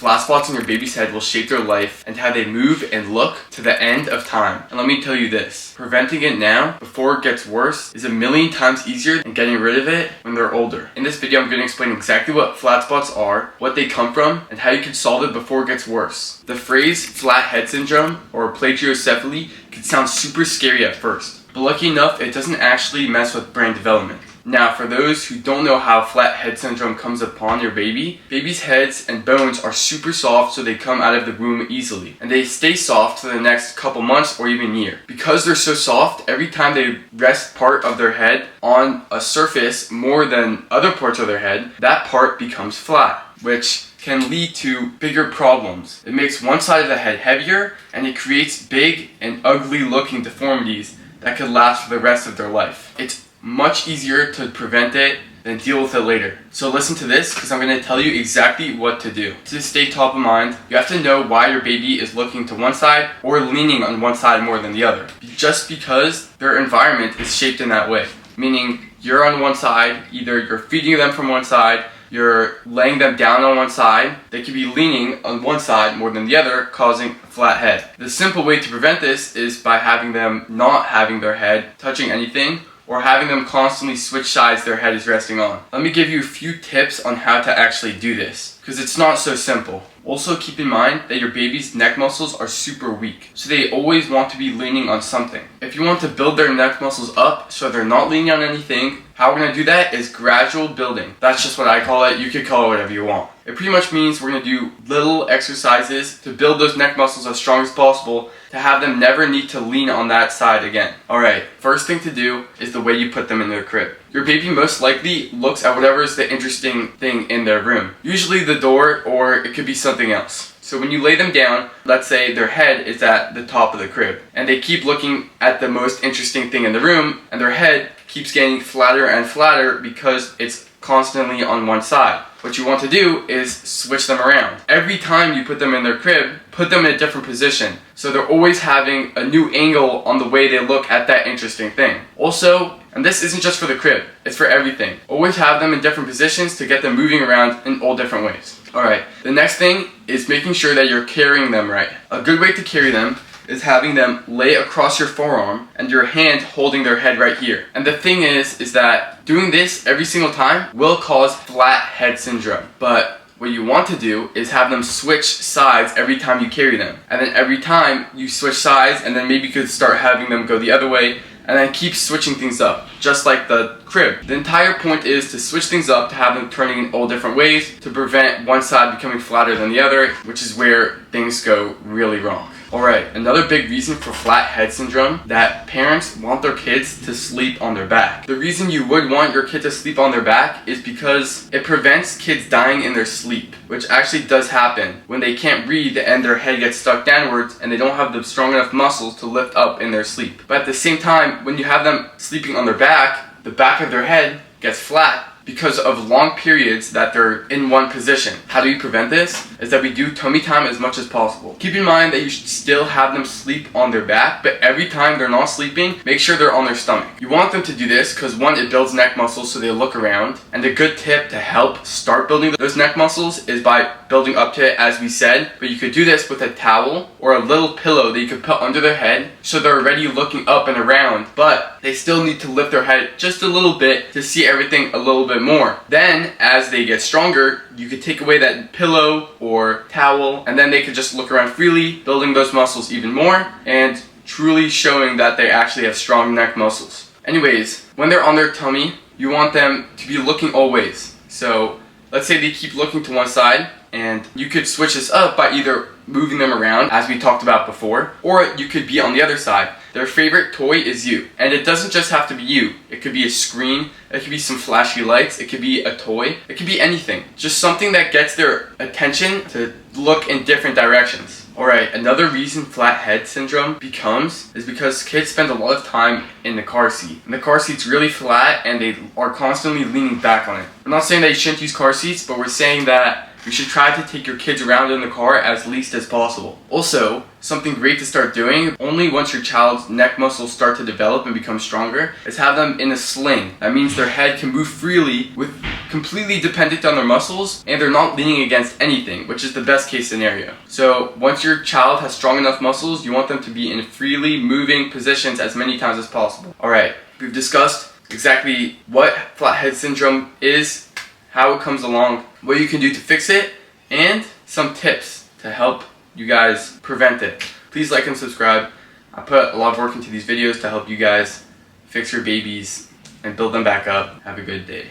Flat spots on your baby's head will shape their life and how they move and look to the end of time. And let me tell you this, preventing it now before it gets worse is a million times easier than getting rid of it when they're older. In this video, I'm going to explain exactly what flat spots are, what they come from, and how you can solve it before it gets worse. The phrase flat head syndrome or plagiocephaly can sound super scary at first, but lucky enough, it doesn't actually mess with brain development. Now, for those who don't know how flat head syndrome comes upon your baby's heads and bones are super soft, so they come out of the womb easily. And they stay soft for the next couple months or even year. Because they're so soft, every time they rest part of their head on a surface more than other parts of their head, that part becomes flat, which can lead to bigger problems. It makes one side of the head heavier, and it creates big and ugly looking deformities that could last for the rest of their life. It's much easier to prevent it than deal with it later. So listen to this, because I'm going to tell you exactly what to do. To stay top of mind, you have to know why your baby is looking to one side or leaning on one side more than the other. Just because their environment is shaped in that way. Meaning you're on one side, either you're feeding them from one side, you're laying them down on one side, they could be leaning on one side more than the other, causing a flat head. The simple way to prevent this is by having them not having their head touching anything, or having them constantly switch sides their head is resting on. Let me give you a few tips on how to actually do this, because it's not so simple. Also keep in mind that your baby's neck muscles are super weak, so they always want to be leaning on something. If you want to build their neck muscles up so they're not leaning on anything, how we're going to do that is gradual building. That's just what I call it. You could call it whatever you want. It pretty much means we're going to do little exercises to build those neck muscles as strong as possible to have them never need to lean on that side again. Alright, first thing to do is the way you put them in their crib. Your baby most likely looks at whatever is the interesting thing in their room. Usually the door, or it could be something else. So when you lay them down, let's say their head is at the top of the crib, and they keep looking at the most interesting thing in the room, and their head keeps getting flatter and flatter because it's constantly on one side. What you want to do is switch them around. Every time you put them in their crib, put them in a different position. So they're always having a new angle on the way they look at that interesting thing. Also, and this isn't just for the crib, it's for everything. Always have them in different positions to get them moving around in all different ways. Alright, the next thing is making sure that you're carrying them right. A good way to carry them is having them lay across your forearm and your hand holding their head right here. And the thing is that doing this every single time will cause flat head syndrome. But what you want to do is have them switch sides every time you carry them. And then every time you switch sides, and then maybe you could start having them go the other way, and then keep switching things up, just like the crib. The entire point is to switch things up, to have them turning in all different ways, to prevent one side becoming flatter than the other, which is where things go really wrong. Alright, another big reason for flat head syndrome, that parents want their kids to sleep on their back. The reason you would want your kid to sleep on their back is because it prevents kids dying in their sleep, which actually does happen when they can't breathe and their head gets stuck downwards and they don't have the strong enough muscles to lift up in their sleep. But at the same time, when you have them sleeping on their back, the back of their head gets flat because of long periods that they're in one position. How do we prevent this? Is that we do tummy time as much as possible. Keep in mind that you should still have them sleep on their back, but every time they're not sleeping, make sure they're on their stomach. You want them to do this because one, it builds neck muscles so they look around, and a good tip to help start building those neck muscles is by building up to it, as we said, but you could do this with a towel or a little pillow that you could put under their head so they're already looking up and around, but they still need to lift their head just a little bit to see everything a little bit more. Then, as they get stronger, you could take away that pillow or towel, and then they could just look around freely, building those muscles even more, and truly showing that they actually have strong neck muscles. Anyways, when they're on their tummy, you want them to be looking all ways. So, let's say they keep looking to one side, and you could switch this up by either moving them around, as we talked about before, or you could be on the other side. Their favorite toy is you. And it doesn't just have to be you. It could be a screen, it could be some flashy lights, it could be a toy, it could be anything. Just something that gets their attention to look in different directions. Alright, another reason flat head syndrome is because kids spend a lot of time in the car seat. And the car seat's really flat and they are constantly leaning back on it. I'm not saying that you shouldn't use car seats, but we're saying that You should try to take your kids around in the car as least as possible. Also, something great to start doing, only once your child's neck muscles start to develop and become stronger, is have them in a sling. That means their head can move freely with completely dependent on their muscles, and they're not leaning against anything, which is the best case scenario. So once your child has strong enough muscles, you want them to be in freely moving positions as many times as possible. Alright, we've discussed exactly what flathead syndrome is, how it comes along, what you can do to fix it, and some tips to help you guys prevent it. Please like and subscribe. I put a lot of work into these videos to help you guys fix your babies and build them back up. Have a good day.